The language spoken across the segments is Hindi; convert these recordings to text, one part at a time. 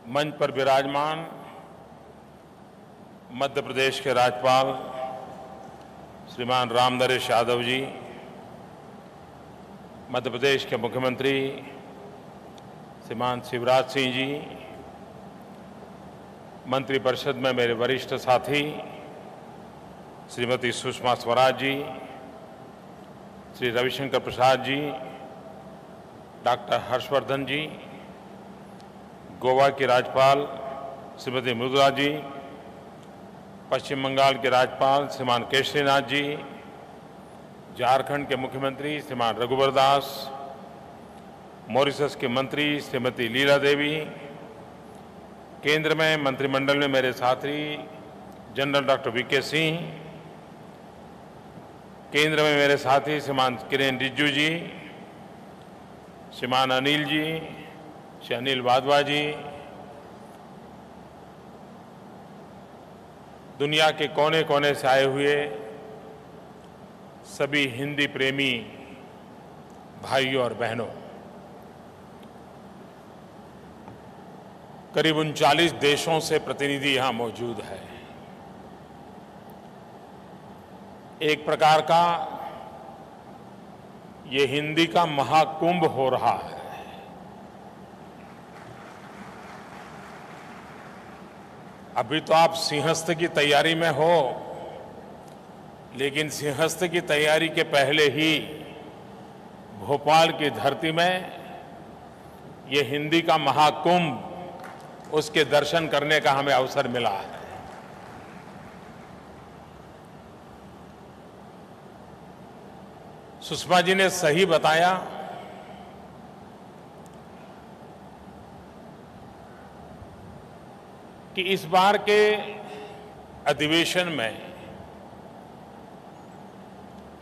मंच पर विराजमान मध्य प्रदेश के राज्यपाल श्रीमान रामनरेश यादव जी, मध्य प्रदेश के मुख्यमंत्री श्रीमान शिवराज सिंह जी, मंत्रिपरिषद में मेरे वरिष्ठ साथी श्रीमती सुषमा स्वराज जी, श्री रविशंकर प्रसाद जी, डॉक्टर हर्षवर्धन जी, गोवा की राज्यपाल श्रीमती मृदुला जी, पश्चिम बंगाल के राज्यपाल श्रीमान केशरीनाथ जी, झारखंड के मुख्यमंत्री श्रीमान रघुवर दास, मॉरिशस के मंत्री श्रीमती लीला देवी, केंद्र में मंत्रिमंडल में मेरे साथी जनरल डॉक्टर वीके सिंह, केंद्र में मेरे साथी श्रीमान किरेन रिजिजू जी, श्रीमान अनिल जी, श्री अनिल वाधवा जी, दुनिया के कोने कोने से आए हुए सभी हिंदी प्रेमी भाइयों और बहनों, करीब 39 देशों से प्रतिनिधि यहाँ मौजूद है। एक प्रकार का ये हिंदी का महाकुंभ हो रहा है। अभी तो आप सिंहस्थ की तैयारी में हो, लेकिन सिंहस्थ की तैयारी के पहले ही भोपाल की धरती में ये हिंदी का महाकुंभ, उसके दर्शन करने का हमें अवसर मिला है। सुषमा जी ने सही बताया कि इस बार के अधिवेशन में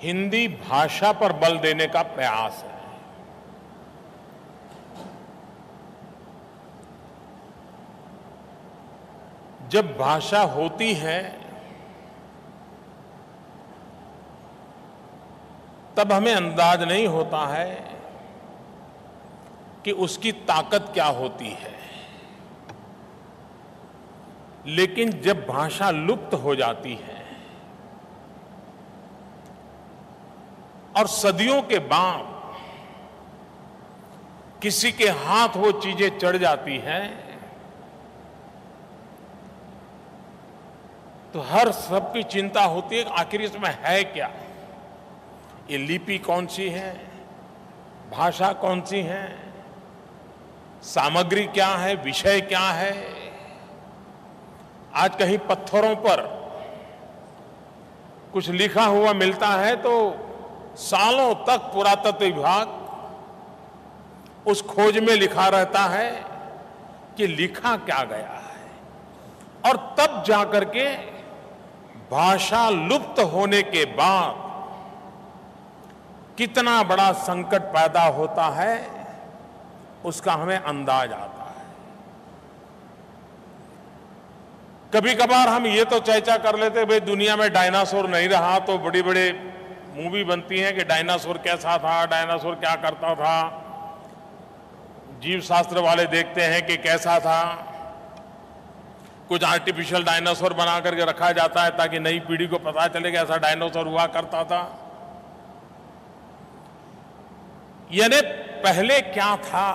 हिंदी भाषा पर बल देने का प्रयास है। जब भाषा होती है तब हमें अंदाज नहीं होता है कि उसकी ताकत क्या होती है, लेकिन जब भाषा लुप्त हो जाती है और सदियों के बाद किसी के हाथ वो चीजें चढ़ जाती हैं, तो हर सबकी चिंता होती है कि आखिर इसमें है क्या, ये लिपि कौन सी है, भाषा कौन सी है, सामग्री क्या है, विषय क्या है। आज कहीं पत्थरों पर कुछ लिखा हुआ मिलता है तो सालों तक पुरातत्व विभाग उस खोज में लिखा रहता है कि लिखा क्या गया है, और तब जाकर के भाषा लुप्त होने के बाद कितना बड़ा संकट पैदा होता है उसका हमें अंदाज आता है। कभी कभार हम ये तो चर्चा कर लेते भाई दुनिया में डायनासोर नहीं रहा, तो बड़ी बड़ी मूवी बनती हैं कि डायनासोर कैसा था, डायनासोर क्या करता था, जीव शास्त्र वाले देखते हैं कि कैसा था, कुछ आर्टिफिशियल डायनासोर बना करके रखा जाता है ताकि नई पीढ़ी को पता चले कि ऐसा डायनासोर हुआ करता था। यानी पहले क्या था,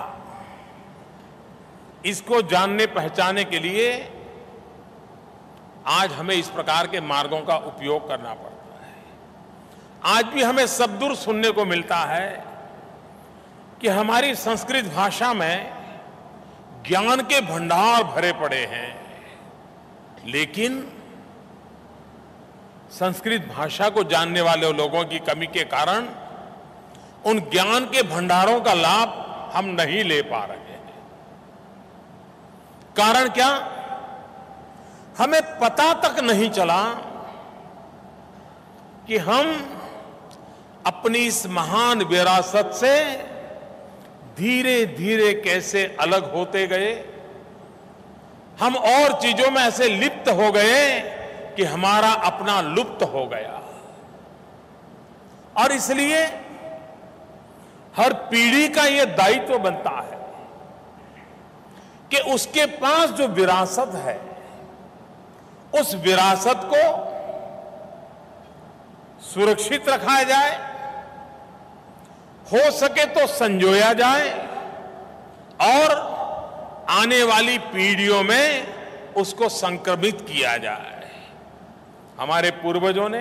इसको जानने पहचानने के लिए आज हमें इस प्रकार के मार्गों का उपयोग करना पड़ता है। आज भी हमें सबदूर सुनने को मिलता है कि हमारी संस्कृत भाषा में ज्ञान के भंडार भरे पड़े हैं, लेकिन संस्कृत भाषा को जानने वाले लोगों की कमी के कारण उन ज्ञान के भंडारों का लाभ हम नहीं ले पा रहे हैं। कारण क्या? हमें पता तक नहीं चला कि हम अपनी इस महान विरासत से धीरे धीरे कैसे अलग होते गए। हम और चीजों में ऐसे लिप्त हो गए कि हमारा अपना लुप्त हो गया। और इसलिए हर पीढ़ी का यह दायित्व बनता है कि उसके पास जो विरासत है, उस विरासत को सुरक्षित रखा जाए, हो सके तो संजोया जाए और आने वाली पीढ़ियों में उसको संक्रमित किया जाए। हमारे पूर्वजों ने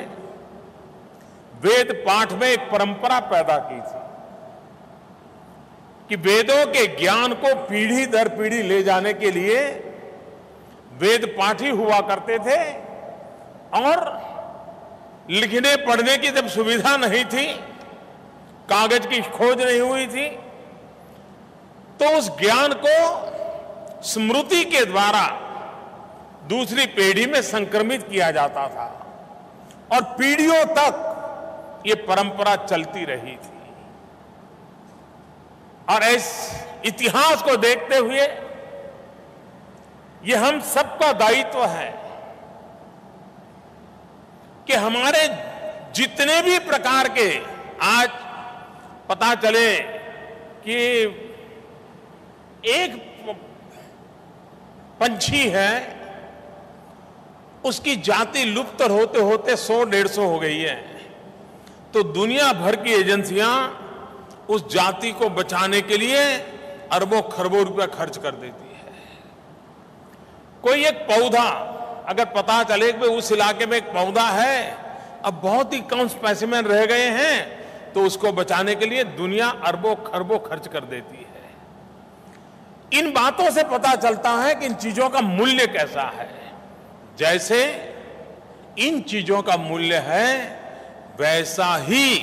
वेद पाठ में एक परंपरा पैदा की थी कि वेदों के ज्ञान को पीढ़ी दर पीढ़ी ले जाने के लिए वेद पाठी हुआ करते थे और लिखने पढ़ने की जब सुविधा नहीं थी, कागज की खोज नहीं हुई थी, तो उस ज्ञान को स्मृति के द्वारा दूसरी पीढ़ी में संक्रमित किया जाता था और पीढ़ियों तक ये परंपरा चलती रही थी। और इस इतिहास को देखते हुए ये हम सबका दायित्व है कि हमारे जितने भी प्रकार के आज पता चले कि एक पंछी है, उसकी जाति लुप्त होते होते 100-150 हो गई है, तो दुनिया भर की एजेंसियां उस जाति को बचाने के लिए अरबों खरबों रुपया खर्च कर देती है। कोई एक पौधा अगर पता चले कि उस इलाके में एक पौधा है, अब बहुत ही कम स्पेसिमेन रह गए हैं, तो उसको बचाने के लिए दुनिया अरबों खरबों खर्च कर देती है। इन बातों से पता चलता है कि इन चीजों का मूल्य कैसा है। जैसे इन चीजों का मूल्य है, वैसा ही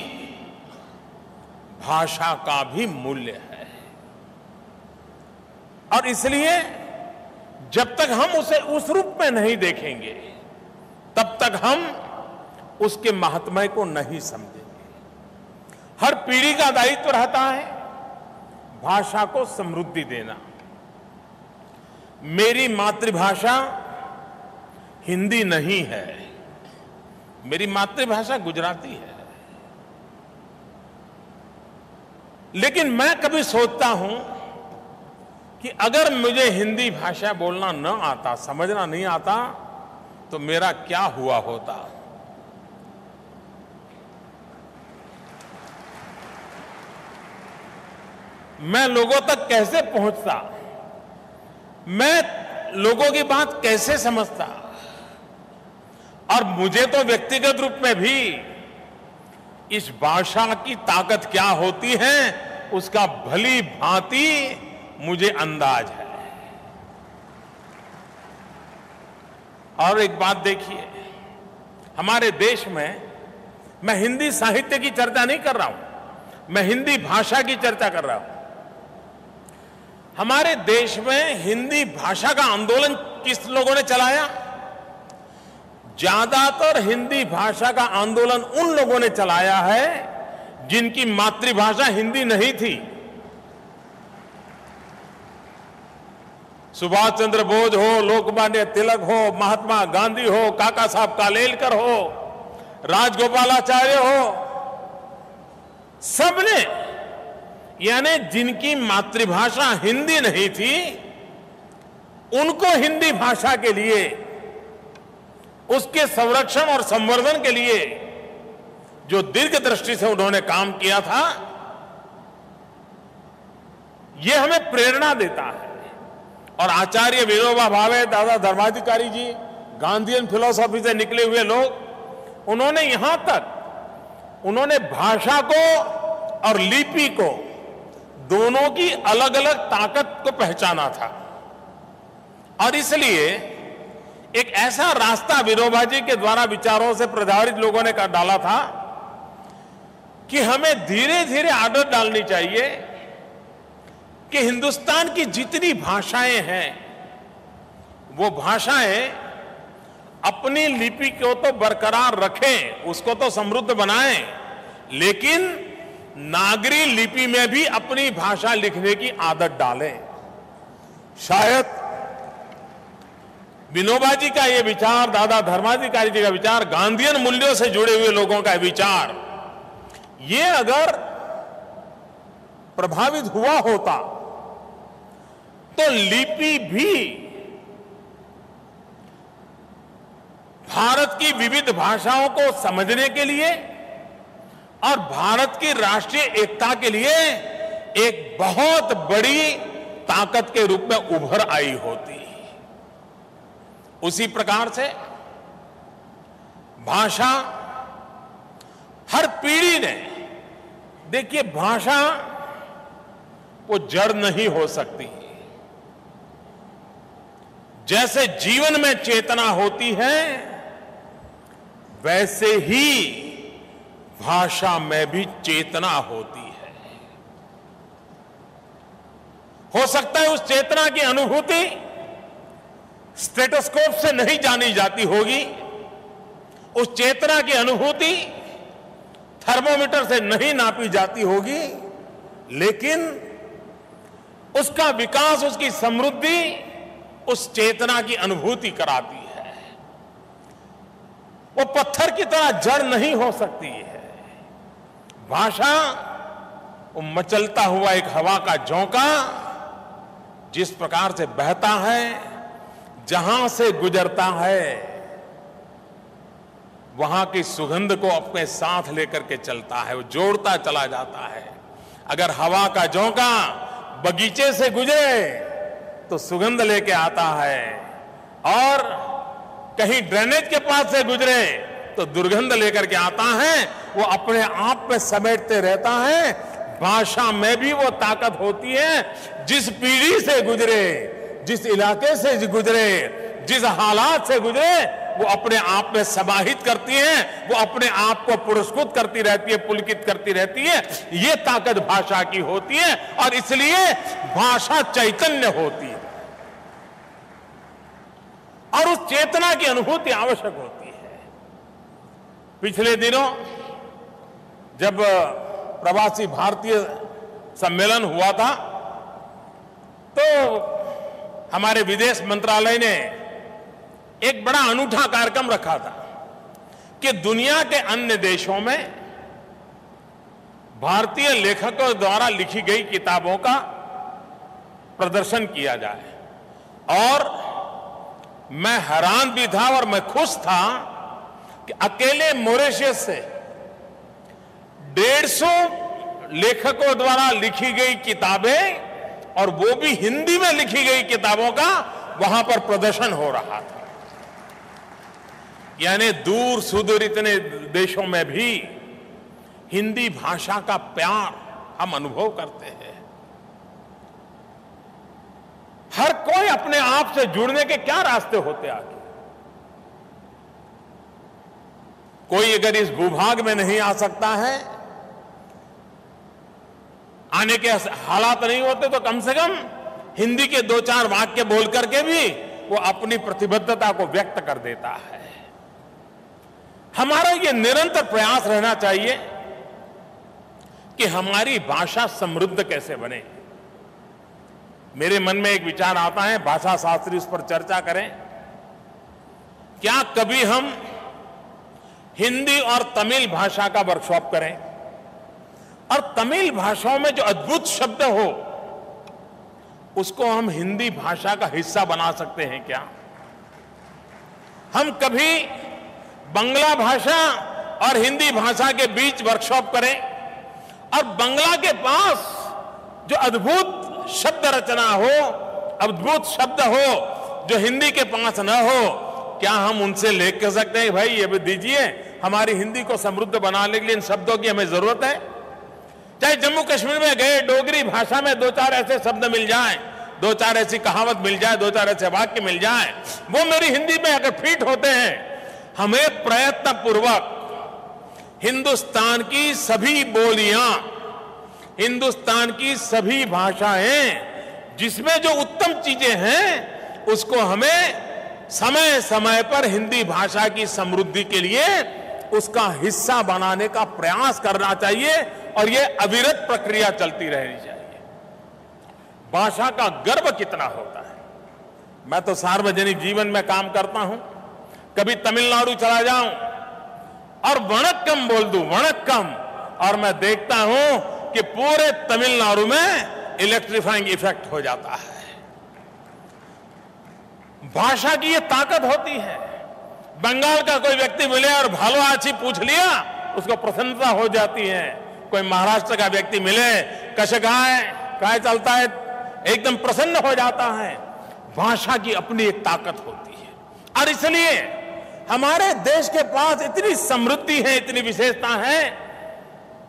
भाषा का भी मूल्य है। और इसलिए जब तक हम उसे उस रूप में नहीं देखेंगे, तब तक हम उसके महात्म्य को नहीं समझेंगे। हर पीढ़ी का दायित्व रहता है भाषा को समृद्धि देना। मेरी मातृभाषा हिंदी नहीं है, मेरी मातृभाषा गुजराती है। लेकिन मैं कभी सोचता हूं कि अगर मुझे हिंदी भाषा बोलना न आता, समझना नहीं आता, तो मेरा क्या हुआ होता। मैं लोगों तक कैसे पहुंचता, मैं लोगों की बात कैसे समझता। और मुझे तो व्यक्तिगत रूप में भी इस भाषा की ताकत क्या होती है उसका भली भांति मुझे अंदाज है। और एक बात देखिए, हमारे देश में, मैं हिंदी साहित्य की चर्चा नहीं कर रहा हूं, मैं हिंदी भाषा की चर्चा कर रहा हूं। हमारे देश में हिंदी भाषा का आंदोलन किस लोगों ने चलाया? ज्यादातर हिंदी भाषा का आंदोलन उन लोगों ने चलाया है जिनकी मातृभाषा हिंदी नहीं थी। सुभाष चंद्र बोस हो, लोकमान्य तिलक हो, महात्मा गांधी हो, काका साहब कालेलकर हो, राजगोपालाचार्य हो, सबने, यानी जिनकी मातृभाषा हिंदी नहीं थी, उनको हिंदी भाषा के लिए, उसके संरक्षण और संवर्धन के लिए जो दीर्घ दृष्टि से उन्होंने काम किया था, यह हमें प्रेरणा देता है। और आचार्य विनोबा भावे, दादा धर्माधिकारी जी, गांधीयन फिलॉसफी से निकले हुए लोग, उन्होंने यहां तक, उन्होंने भाषा को और लिपि को, दोनों की अलग अलग ताकत को पहचाना था। और इसलिए एक ऐसा रास्ता विनोबा जी के द्वारा विचारों से प्रभावित लोगों ने कर डाला था कि हमें धीरे धीरे आदत डालनी चाहिए कि हिंदुस्तान की जितनी भाषाएं हैं, वो भाषाएं अपनी लिपि को तो बरकरार रखें, उसको तो समृद्ध बनाएं, लेकिन नागरी लिपि में भी अपनी भाषा लिखने की आदत डालें। शायद विनोबा जी का ये विचार, दादा धर्माधिकारी जी का विचार, गांधीयन मूल्यों से जुड़े हुए लोगों का विचार, ये अगर प्रभावित हुआ होता तो लिपि भी भारत की विविध भाषाओं को समझने के लिए और भारत की राष्ट्रीय एकता के लिए एक बहुत बड़ी ताकत के रूप में उभर आई होती। उसी प्रकार से भाषा हर पीढ़ी ने, देखिए भाषा वो जड़ नहीं हो सकती। जैसे जीवन में चेतना होती है वैसे ही भाषा में भी चेतना होती है। हो सकता है उस चेतना की अनुभूति स्टेथोस्कोप से नहीं जानी जाती होगी, उस चेतना की अनुभूति थर्मोमीटर से नहीं नापी जाती होगी, लेकिन उसका विकास, उसकी समृद्धि उस चेतना की अनुभूति कराती है। वो पत्थर की तरह जड़ नहीं हो सकती है। भाषा वो मचलता हुआ एक हवा का झोंका जिस प्रकार से बहता है, जहां से गुजरता है, वहां की सुगंध को अपने साथ लेकर के चलता है, वो जोड़ता चला जाता है। अगर हवा का झोंका बगीचे से गुजरे तो सुगंध लेके आता है, और कहीं ड्रेनेज के पास से गुजरे तो दुर्गंध लेकर के आता है। वो अपने आप में समेटते रहता है। भाषा में भी वो ताकत होती है। जिस पीढ़ी से गुजरे, जिस इलाके से गुजरे, जिस हालात से गुजरे, वो अपने आप में समाहित करती है, वो अपने आप को पुरस्कृत करती रहती है, पुलकित करती रहती है। ये ताकत भाषा की होती है, और इसलिए भाषा चैतन्य होती है, और उस चेतना की अनुभूति आवश्यक होती है। पिछले दिनों जब प्रवासी भारतीय सम्मेलन हुआ था, तो हमारे विदेश मंत्रालय ने एक बड़ा अनूठा कार्यक्रम रखा था कि दुनिया के अन्य देशों में भारतीय लेखकों द्वारा लिखी गई किताबों का प्रदर्शन किया जाए। और मैं हैरान भी था और मैं खुश था कि अकेले मॉरिशस से 150 लेखकों द्वारा लिखी गई किताबें, और वो भी हिंदी में लिखी गई किताबों का वहां पर प्रदर्शन हो रहा था। यानी दूर सुदूर इतने देशों में भी हिंदी भाषा का प्यार हम अनुभव करते हैं। हर कोई अपने आप से जुड़ने के क्या रास्ते होते आगे। कोई अगर इस भूभाग में नहीं आ सकता है, आने के हालात नहीं होते, तो कम से कम हिंदी के 2-4 वाक्य बोल करके भी वो अपनी प्रतिबद्धता को व्यक्त कर देता है। हमारा ये निरंतर प्रयास रहना चाहिए कि हमारी भाषा समृद्ध कैसे बने। मेरे मन में एक विचार आता है, भाषा शास्त्री उस पर चर्चा करें। क्या कभी हम हिंदी और तमिल भाषा का वर्कशॉप करें, और तमिल भाषाओं में जो अद्भुत शब्द हो उसको हम हिंदी भाषा का हिस्सा बना सकते हैं क्या? हम कभी बंगला भाषा और हिंदी भाषा के बीच वर्कशॉप करें, और बंगला के पास जो अद्भुत शब्द रचना हो, अद्भुत शब्द हो जो हिंदी के पास न हो, क्या हम उनसे लेख कह सकते हैं भाई ये भी दीजिए, हमारी हिंदी को समृद्ध बनाने के लिए इन शब्दों की हमें जरूरत है। चाहे जम्मू कश्मीर में गए, डोगरी भाषा में 2-4 ऐसे शब्द मिल जाएं, 2-4 ऐसी कहावत मिल जाए, 2-4 ऐसे वाक्य मिल जाए, वो मेरी हिंदी में अगर फिट होते हैं। हमें प्रयत्न पूर्वक हिंदुस्तान की सभी बोलियां, हिंदुस्तान की सभी भाषाएं, जिसमें जो उत्तम चीजें हैं, उसको हमें समय समय पर हिंदी भाषा की समृद्धि के लिए उसका हिस्सा बनाने का प्रयास करना चाहिए, और ये अविरत प्रक्रिया चलती रहनी चाहिए। भाषा का गर्व कितना होता है। मैं तो सार्वजनिक जीवन में काम करता हूं, कभी तमिलनाडु चला जाऊं और वणक्कम बोल दूं, वणक्कम, और मैं देखता हूं कि पूरे तमिलनाडु में इलेक्ट्रीफाइंग इफेक्ट हो जाता है। भाषा की ये ताकत होती है। बंगाल का कोई व्यक्ति मिले और भालो आछी पूछ लिया, उसको प्रसन्नता हो जाती है। कोई महाराष्ट्र का व्यक्ति मिले, कश काय चलता है, एकदम प्रसन्न हो जाता है। भाषा की अपनी एक ताकत होती है और इसलिए हमारे देश के पास इतनी समृद्धि है, इतनी विशेषता है।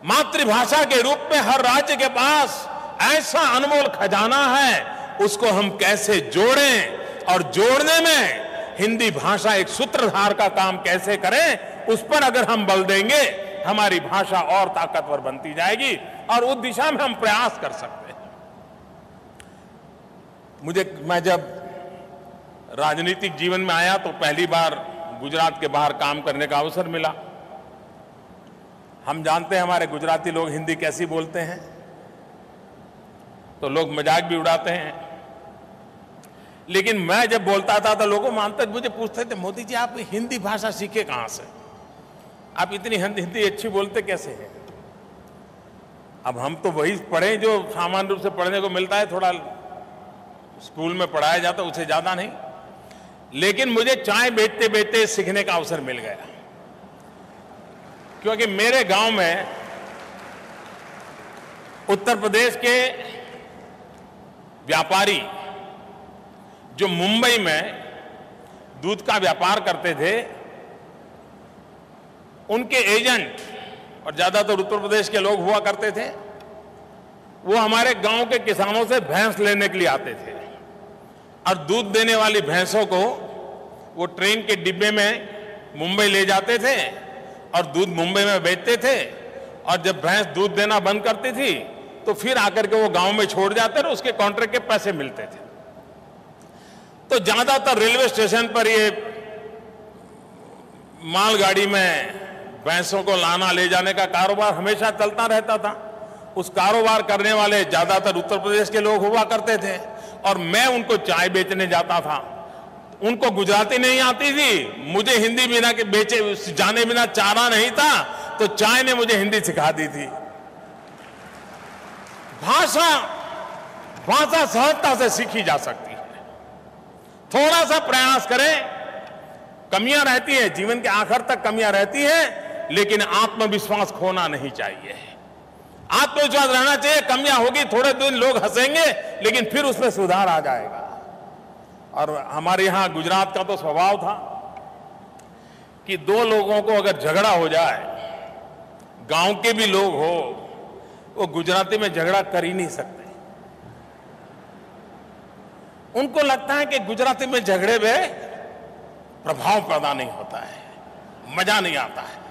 मातृभाषा के रूप में हर राज्य के पास ऐसा अनमोल खजाना है, उसको हम कैसे जोड़ें और जोड़ने में हिंदी भाषा एक सूत्रधार का काम कैसे करें, उस पर अगर हम बल देंगे हमारी भाषा और ताकतवर बनती जाएगी और उस दिशा में हम प्रयास कर सकते हैं। मैं जब राजनीतिक जीवन में आया तो पहली बार गुजरात के बाहर काम करने का अवसर मिला। हम जानते हैं हमारे गुजराती लोग हिंदी कैसी बोलते हैं, तो लोग मजाक भी उड़ाते हैं। लेकिन मैं जब बोलता था तो लोगों मानते मुझे पूछते थे, मोदी जी आप हिंदी भाषा सीखे कहां से, आप इतनी हिंदी अच्छी बोलते कैसे हैं। अब हम तो वही पढ़े जो सामान्य रूप से पढ़ने को मिलता है, थोड़ा स्कूल में पढ़ाया जाता, उससे ज्यादा नहीं। लेकिन मुझे चाय बेचते बेचते सीखने का अवसर मिल गया, क्योंकि मेरे गांव में उत्तर प्रदेश के व्यापारी जो मुंबई में दूध का व्यापार करते थे, उनके एजेंट और ज्यादातर उत्तर प्रदेश के लोग हुआ करते थे। वो हमारे गांव के किसानों से भैंस लेने के लिए आते थे और दूध देने वाली भैंसों को वो ट्रेन के डिब्बे में मुंबई ले जाते थे और दूध मुंबई में बेचते थे। और जब भैंस दूध देना बंद करती थी तो फिर आकर के वो गांव में छोड़ जाते और उसके कॉन्ट्रैक्ट के पैसे मिलते थे। तो ज्यादातर रेलवे स्टेशन पर ये मालगाड़ी में भैंसों को लाना ले जाने का कारोबार हमेशा चलता रहता था। उस कारोबार करने वाले ज्यादातर उत्तर प्रदेश के लोग हुआ करते थे और मैं उनको चाय बेचने जाता था। उनको गुजराती नहीं आती थी, मुझे हिंदी बिना के बेचे जाने बिना चारा नहीं था, तो चाय ने मुझे हिंदी सिखा दी थी। भाषा सहजता से सीखी जा सकती है, थोड़ा सा प्रयास करें। कमियां रहती है, जीवन के आखिर तक कमियां रहती हैं, लेकिन आत्मविश्वास खोना नहीं चाहिए। आत्मविश्वास रहना चाहिए। कमियां होगी, थोड़े दिन लोग हंसेंगे, लेकिन फिर उसमें सुधार आ जाएगा। और हमारे यहां गुजरात का तो स्वभाव था कि दो लोगों को अगर झगड़ा हो जाए, गांव के भी लोग हो, वो गुजराती में झगड़ा कर ही नहीं सकते। उनको लगता है कि गुजराती में झगड़े में प्रभाव पैदा नहीं होता है, मजा नहीं आता है।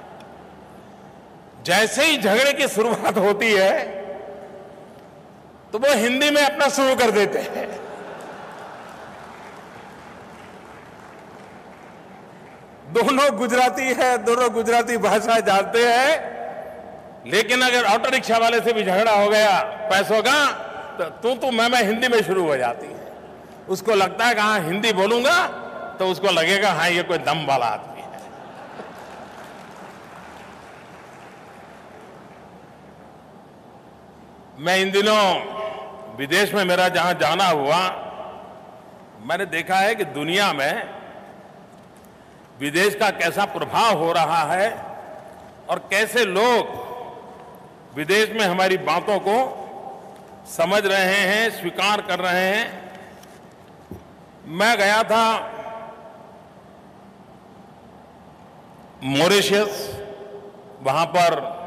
जैसे ही झगड़े की शुरुआत होती है तो वो हिंदी में अपना शुरू कर देते हैं। दोनों गुजराती है, दोनों गुजराती भाषा जानते हैं, लेकिन अगर ऑटो रिक्शा वाले से भी झगड़ा हो गया पैसों का, तो तू मैं हिंदी में शुरू हो जाती है। उसको लगता है कि हाँ हिंदी बोलूंगा तो उसको लगेगा हाँ ये कोई दम वाला आदमी है। मैं इन दिनों विदेश में मेरा जहां जाना हुआ, मैंने देखा है कि दुनिया में विदेश का कैसा प्रभाव हो रहा है और कैसे लोग विदेश में हमारी बातों को समझ रहे हैं, स्वीकार कर रहे हैं। मैं गया था मॉरिशस, वहां पर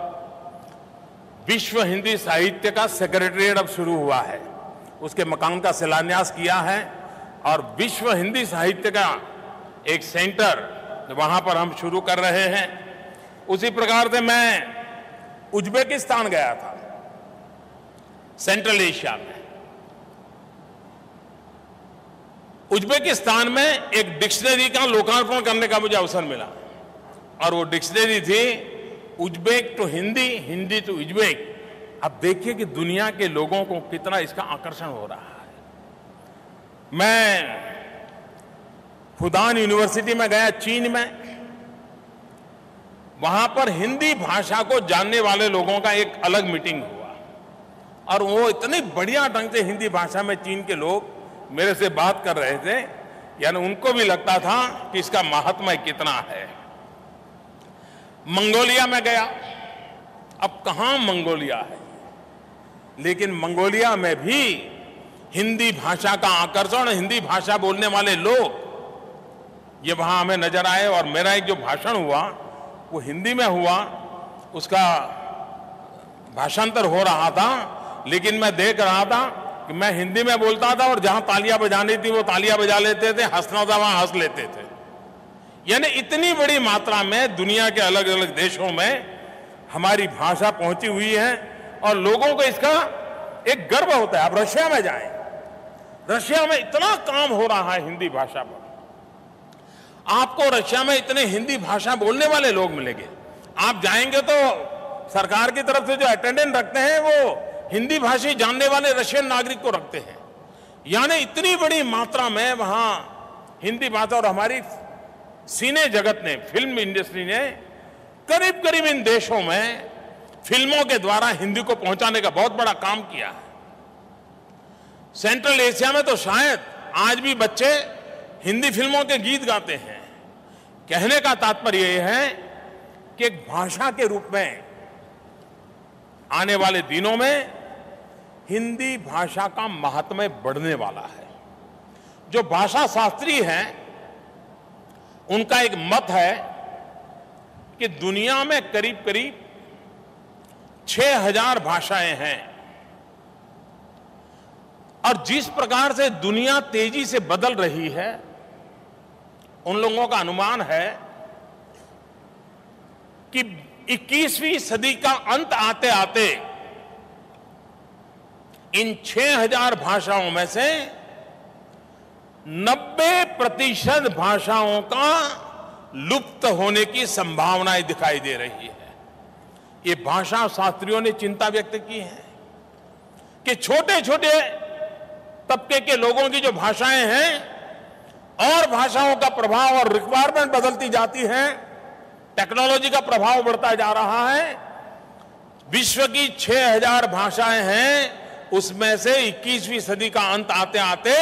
विश्व हिंदी साहित्य का सेक्रेटेरिएट अब शुरू हुआ है, उसके मकान का शिलान्यास किया है और विश्व हिंदी साहित्य का एक सेंटर वहां पर हम शुरू कर रहे हैं। उसी प्रकार से मैं उज्बेकिस्तान गया था, सेंट्रल एशिया में। उज्बेकिस्तान में एक डिक्शनरी का लोकार्पण करने का मुझे अवसर मिला और वो डिक्शनरी थी Uzbek to Hindi, Hindi to Uzbek. अब देखिए कि दुनिया के लोगों को कितना इसका आकर्षण हो रहा है। मैं फुदान यूनिवर्सिटी में गया चीन में, वहां पर हिंदी भाषा को जानने वाले लोगों का एक अलग मीटिंग हुआ और वो इतनी बढ़िया ढंग से हिंदी भाषा में चीन के लोग मेरे से बात कर रहे थे यानी उनको भी लगता था कि इसका महात्म्य कितना है। मंगोलिया में गया, अब कहां मंगोलिया है, लेकिन मंगोलिया में भी हिंदी भाषा का आकर्षण, हिंदी भाषा बोलने वाले लोग ये वहां हमें नजर आए। और मेरा एक जो भाषण हुआ वो हिंदी में हुआ, उसका भाषांतर हो रहा था, लेकिन मैं देख रहा था कि मैं हिंदी में बोलता था और जहां तालियां बजानी थी वो तालियां बजा लेते थे, हंसना था वहां हंस लेते थे। यानी इतनी बड़ी मात्रा में दुनिया के अलग अलग देशों में हमारी भाषा पहुंची हुई है और लोगों को इसका एक गर्व होता है। आप रशिया में जाएं, रशिया में इतना काम हो रहा है हिंदी भाषा पर, आपको रशिया में इतने हिंदी भाषा बोलने वाले लोग मिलेंगे। आप जाएंगे तो सरकार की तरफ से जो अटेंडेंट रखते हैं वो हिंदी भाषी जानने वाले रशियन नागरिक को रखते हैं। यानी इतनी बड़ी मात्रा में वहां हिंदी भाषा, और हमारी सिने जगत ने, फिल्म इंडस्ट्री ने करीब करीब इन देशों में फिल्मों के द्वारा हिंदी को पहुंचाने का बहुत बड़ा काम किया है। सेंट्रल एशिया में तो शायद आज भी बच्चे हिंदी फिल्मों के गीत गाते हैं। कहने का तात्पर्य यह है कि एक भाषा के रूप में आने वाले दिनों में हिंदी भाषा का महात्म्य बढ़ने वाला है। जो भाषा शास्त्री हैं उनका एक मत है कि दुनिया में करीब करीब 6000 भाषाएं हैं और जिस प्रकार से दुनिया तेजी से बदल रही है, उन लोगों का अनुमान है कि 21वीं सदी का अंत आते आते इन 6000 भाषाओं में से 90% भाषाओं का लुप्त होने की संभावनाएं दिखाई दे रही है। ये भाषा शास्त्रियों ने चिंता व्यक्त की है कि छोटे छोटे तबके के लोगों की जो भाषाएं हैं और भाषाओं का प्रभाव और रिक्वायरमेंट बदलती जाती है, टेक्नोलॉजी का प्रभाव बढ़ता जा रहा है। विश्व की 6000 भाषाएं हैं, उसमें से 21वीं सदी का अंत आते आते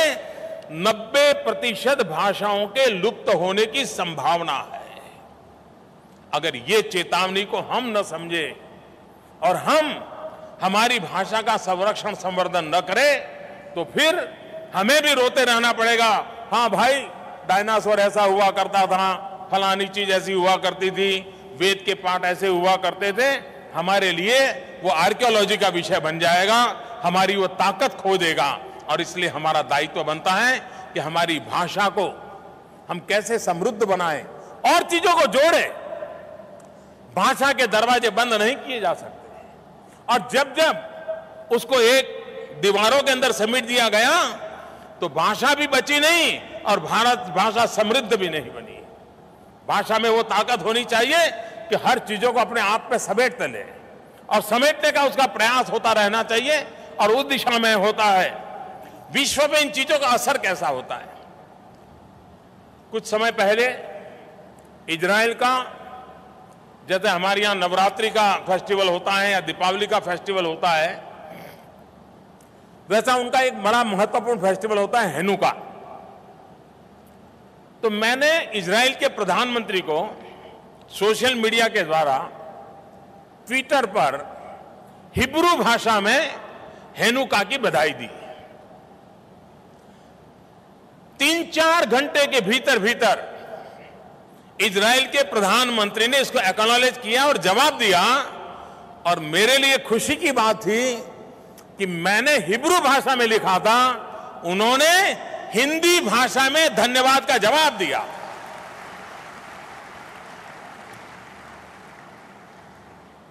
90% भाषाओं के लुप्त होने की संभावना है। अगर ये चेतावनी को हम न समझे और हम हमारी भाषा का संरक्षण संवर्धन न करें तो फिर हमें भी रोते रहना पड़ेगा। हाँ भाई, डायनासोर ऐसा हुआ करता था, फलानी चीज ऐसी हुआ करती थी, वेद के पाठ ऐसे हुआ करते थे। हमारे लिए वो आर्कियोलॉजी का विषय बन जाएगा, हमारी वो ताकत खो देगा। और इसलिए हमारा दायित्व बनता है कि हमारी भाषा को हम कैसे समृद्ध बनाएं और चीजों को जोड़ें। भाषा के दरवाजे बंद नहीं किए जा सकते और जब जब उसको एक दीवारों के अंदर समेट दिया गया तो भाषा भी बची नहीं और भाषा समृद्ध भी नहीं बनी। भाषा में वो ताकत होनी चाहिए कि हर चीजों को अपने आप में समेटते ले और समेटने का उसका प्रयास होता रहना चाहिए और उस दिशा में होता है। विश्व में इन चीजों का असर कैसा होता है? कुछ समय पहले इजराइल का, जैसे हमारे यहां नवरात्रि का फेस्टिवल होता है या दीपावली का फेस्टिवल होता है, वैसा उनका एक बड़ा महत्वपूर्ण फेस्टिवल होता है हैनुका। तो मैंने इजराइल के प्रधानमंत्री को सोशल मीडिया के द्वारा ट्विटर पर हिब्रू भाषा में हैनुका की बधाई दी। 3-4 घंटे के भीतर भीतर इजराइल के प्रधानमंत्री ने इसको एक्नॉलेज किया और जवाब दिया। और मेरे लिए खुशी की बात थी कि मैंने हिब्रू भाषा में लिखा था, उन्होंने हिंदी भाषा में धन्यवाद का जवाब दिया।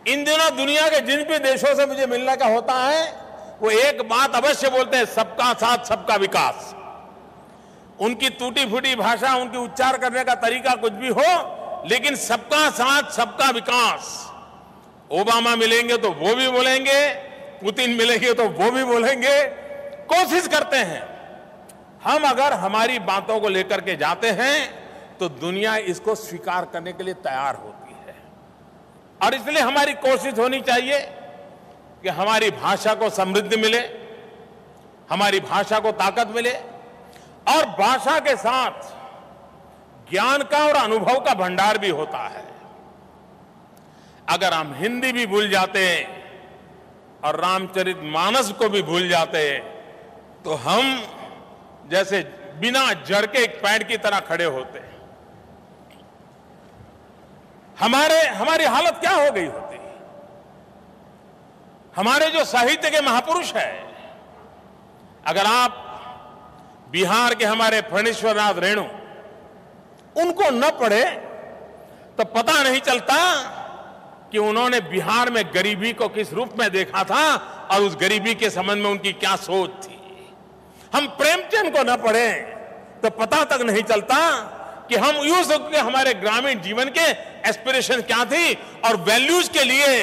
इन दिनों दुनिया के जिन भी देशों से मुझे मिलने का होता है वो एक बात अवश्य बोलते हैं, सबका साथ सबका विकास। उनकी टूटी फूटी भाषा, उनकी उच्चार करने का तरीका कुछ भी हो, लेकिन सबका साथ सबका विकास। ओबामा मिलेंगे तो वो भी बोलेंगे, पुतिन मिलेंगे तो वो भी बोलेंगे, कोशिश करते हैं। हम अगर हमारी बातों को लेकर के जाते हैं तो दुनिया इसको स्वीकार करने के लिए तैयार होती है। और इसलिए हमारी कोशिश होनी चाहिए कि हमारी भाषा को समृद्धि मिले, हमारी भाषा को ताकत मिले। और भाषा के साथ ज्ञान का और अनुभव का भंडार भी होता है। अगर हम हिंदी भी भूल जाते और रामचरितमानस को भी भूल जाते तो हम जैसे बिना जड़ के एक पेड़ की तरह खड़े होते। हमारी हालत क्या हो गई होती। हमारे जो साहित्य के महापुरुष हैं, अगर आप बिहार के हमारे फणीश्वरनाथ रेणु उनको न पढ़े तो पता नहीं चलता कि उन्होंने बिहार में गरीबी को किस रूप में देखा था और उस गरीबी के संबंध में उनकी क्या सोच थी। हम प्रेमचंद को न पढ़ें तो पता तक नहीं चलता कि हम यूं के हमारे ग्रामीण जीवन के एस्पिरेशन क्या थी और वैल्यूज के लिए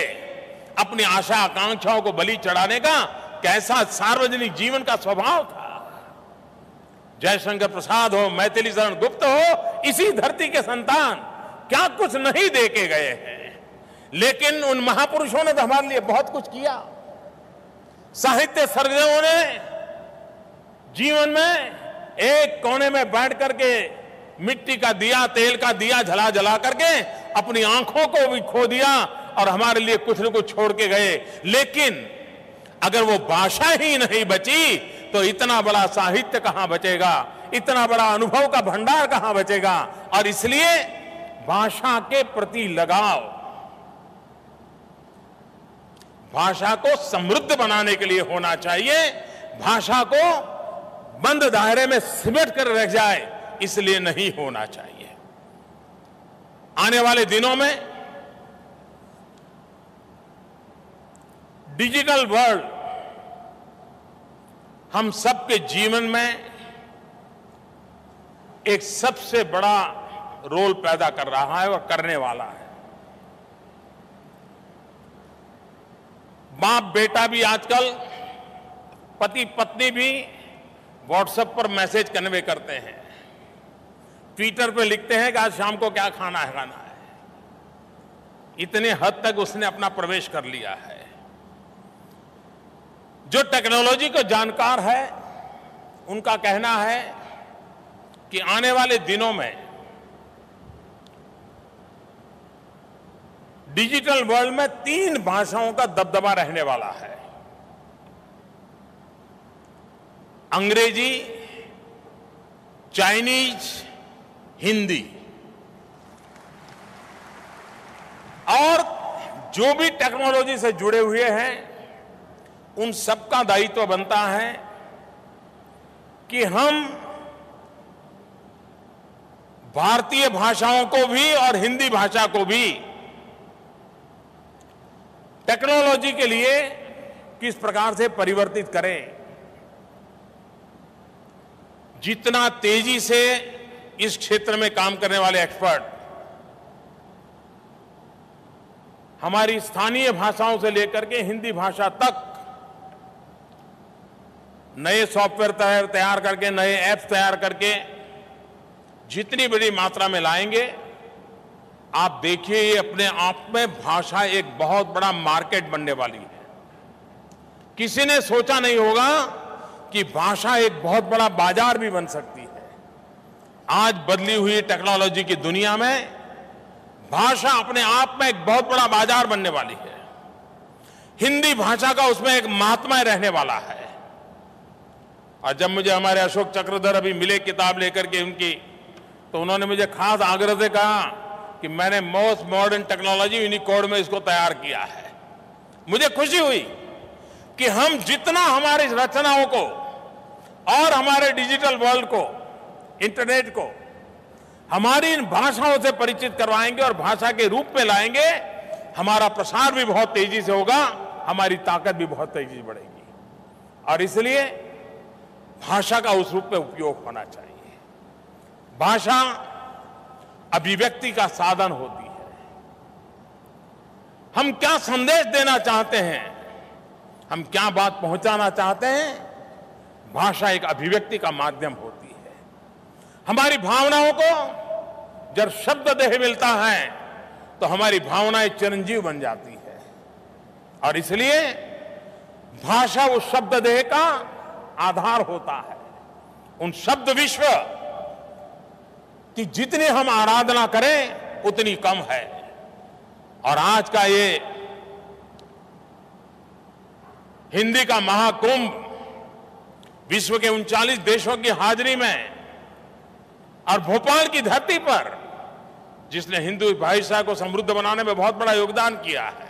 अपनी आशा आकांक्षाओं को बलि चढ़ाने का कैसा सार्वजनिक जीवन का स्वभाव था। जयशंकर प्रसाद हो, मैथिली शरण गुप्त हो, इसी धरती के संतान क्या कुछ नहीं दे के गए हैं। लेकिन उन महापुरुषों ने तो हमारे लिए बहुत कुछ किया। साहित्य सर्जकों ने जीवन में एक कोने में बैठ करके मिट्टी का दिया, तेल का दिया जला जला करके अपनी आंखों को भी खो दिया और हमारे लिए कुछ न कुछ छोड़ के गए। लेकिन अगर वो भाषा ही नहीं बची तो इतना बड़ा साहित्य कहां बचेगा, इतना बड़ा अनुभव का भंडार कहां बचेगा। और इसलिए भाषा के प्रति लगाव, भाषा को समृद्ध बनाने के लिए होना चाहिए। भाषा को बंद दायरे में सिमट कर रह जाए इसलिए नहीं होना चाहिए। आने वाले दिनों में डिजिटल वर्ल्ड हम सबके जीवन में एक सबसे बड़ा रोल पैदा कर रहा है और करने वाला है। बाप बेटा भी आजकल, पति पत्नी भी व्हाट्सएप पर मैसेज कन्वे करते हैं, ट्विटर पे लिखते हैं कि आज शाम को क्या खाना है। इतने हद तक उसने अपना प्रवेश कर लिया है। जो टेक्नोलॉजी को जानकार है उनका कहना है कि आने वाले दिनों में डिजिटल वर्ल्ड में 3 भाषाओं का दबदबा रहने वाला है। अंग्रेजी, चाइनीज, हिंदी। और जो भी टेक्नोलॉजी से जुड़े हुए हैं उन सबका दायित्व बनता है कि हम भारतीय भाषाओं को भी और हिंदी भाषा को भी टेक्नोलॉजी के लिए किस प्रकार से परिवर्तित करें। जितना तेजी से इस क्षेत्र में काम करने वाले एक्सपर्ट हमारी स्थानीय भाषाओं से लेकर के हिंदी भाषा तक नए सॉफ्टवेयर तैयार करके, नए ऐप्स तैयार करके जितनी बड़ी मात्रा में लाएंगे, आप देखिए ये अपने आप में भाषा एक बहुत बड़ा मार्केट बनने वाली है। किसी ने सोचा नहीं होगा कि भाषा एक बहुत बड़ा बाजार भी बन सकती है। आज बदली हुई टेक्नोलॉजी की दुनिया में भाषा अपने आप में एक बहुत बड़ा बाजार बनने वाली है। हिंदी भाषा का उसमें एक महात्मा रहने वाला है। और जब मुझे हमारे अशोक चक्रधर अभी मिले किताब लेकर के उनकी, तो उन्होंने मुझे खास आग्रह से कहा कि मैंने मोस्ट मॉडर्न टेक्नोलॉजी यूनिकोड में इसको तैयार किया है। मुझे खुशी हुई कि हम जितना हमारी रचनाओं को और हमारे डिजिटल वर्ल्ड को, इंटरनेट को हमारी इन भाषाओं से परिचित करवाएंगे और भाषा के रूप में लाएंगे, हमारा प्रसार भी बहुत तेजी से होगा, हमारी ताकत भी बहुत तेजी से बढ़ेगी। और इसलिए भाषा का उस रूप में उपयोग होना चाहिए। भाषा अभिव्यक्ति का साधन होती है। हम क्या संदेश देना चाहते हैं, हम क्या बात पहुंचाना चाहते हैं, भाषा एक अभिव्यक्ति का माध्यम होती है। हमारी भावनाओं को जब शब्द देह मिलता है तो हमारी भावनाएं चिरंजीव बन जाती है। और इसलिए भाषा उस शब्द देह का आधार होता है। उन शब्द विश्व की जितनी हम आराधना करें उतनी कम है। और आज का ये हिंदी का महाकुंभ विश्व के 39 देशों की हाजिरी में और भोपाल की धरती पर, जिसने हिंदू भाईचारे को समृद्ध बनाने में बहुत बड़ा योगदान किया है,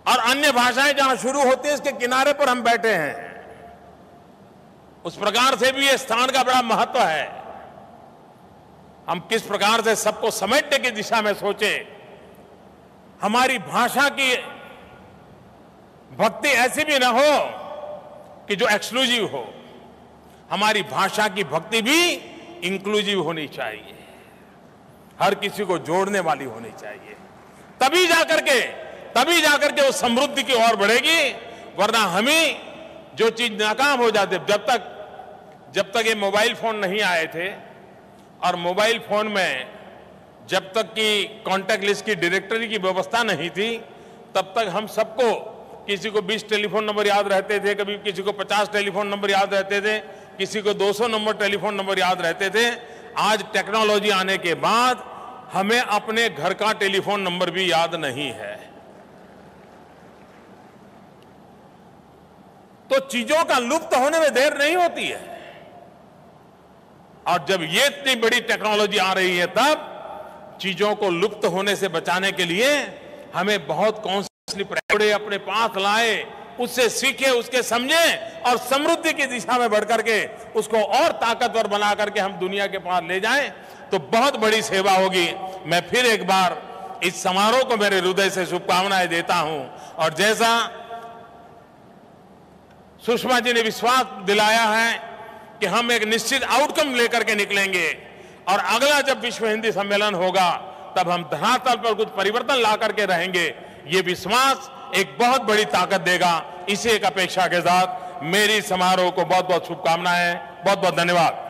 और अन्य भाषाएं जहां शुरू होती है इसके किनारे पर हम बैठे हैं, उस प्रकार से भी ये स्थान का बड़ा महत्व है। हम किस प्रकार से सबको समेटने की दिशा में सोचे। हमारी भाषा की भक्ति ऐसी भी ना हो कि जो एक्सक्लूसिव हो, हमारी भाषा की भक्ति भी इंक्लूसिव होनी चाहिए, हर किसी को जोड़ने वाली होनी चाहिए। तभी जाकर के वो समृद्धि की ओर बढ़ेगी। वरना हमें जो चीज नाकाम हो जाती, जब तक ये मोबाइल फोन नहीं आए थे और मोबाइल फोन में जब तक कि कॉन्टैक्ट लिस्ट की डायरेक्टरी की व्यवस्था नहीं थी, तब तक हम सबको, किसी को 20 टेलीफोन नंबर याद रहते थे, कभी किसी को 50 टेलीफोन नंबर याद रहते थे, किसी को 200 नंबर टेलीफोन नंबर याद रहते थे। आज टेक्नोलॉजी आने के बाद हमें अपने घर का टेलीफोन नंबर भी याद नहीं है। तो चीजों का लुप्त होने में देर नहीं होती है। और जब ये इतनी बड़ी टेक्नोलॉजी आ रही है, तब चीजों को लुप्त होने से बचाने के लिए हमें बहुत कॉन्शियसली अपने पास लाए, उससे सीखे, उसके समझे और समृद्धि की दिशा में बढ़ करके उसको और ताकतवर बना करके हम दुनिया के पास ले जाएं, तो बहुत बड़ी सेवा होगी। मैं फिर एक बार इस समारोह को मेरे हृदय से शुभकामनाएं देता हूं। और जैसा सुषमा जी ने विश्वास दिलाया है कि हम एक निश्चित आउटकम लेकर के निकलेंगे, और अगला जब विश्व हिंदी सम्मेलन होगा तब हम धरातल पर कुछ परिवर्तन ला करके रहेंगे। ये विश्वास एक बहुत बड़ी ताकत देगा। इसी एक अपेक्षा के साथ मेरी समारोह को बहुत बहुत शुभकामनाएं, बहुत बहुत धन्यवाद।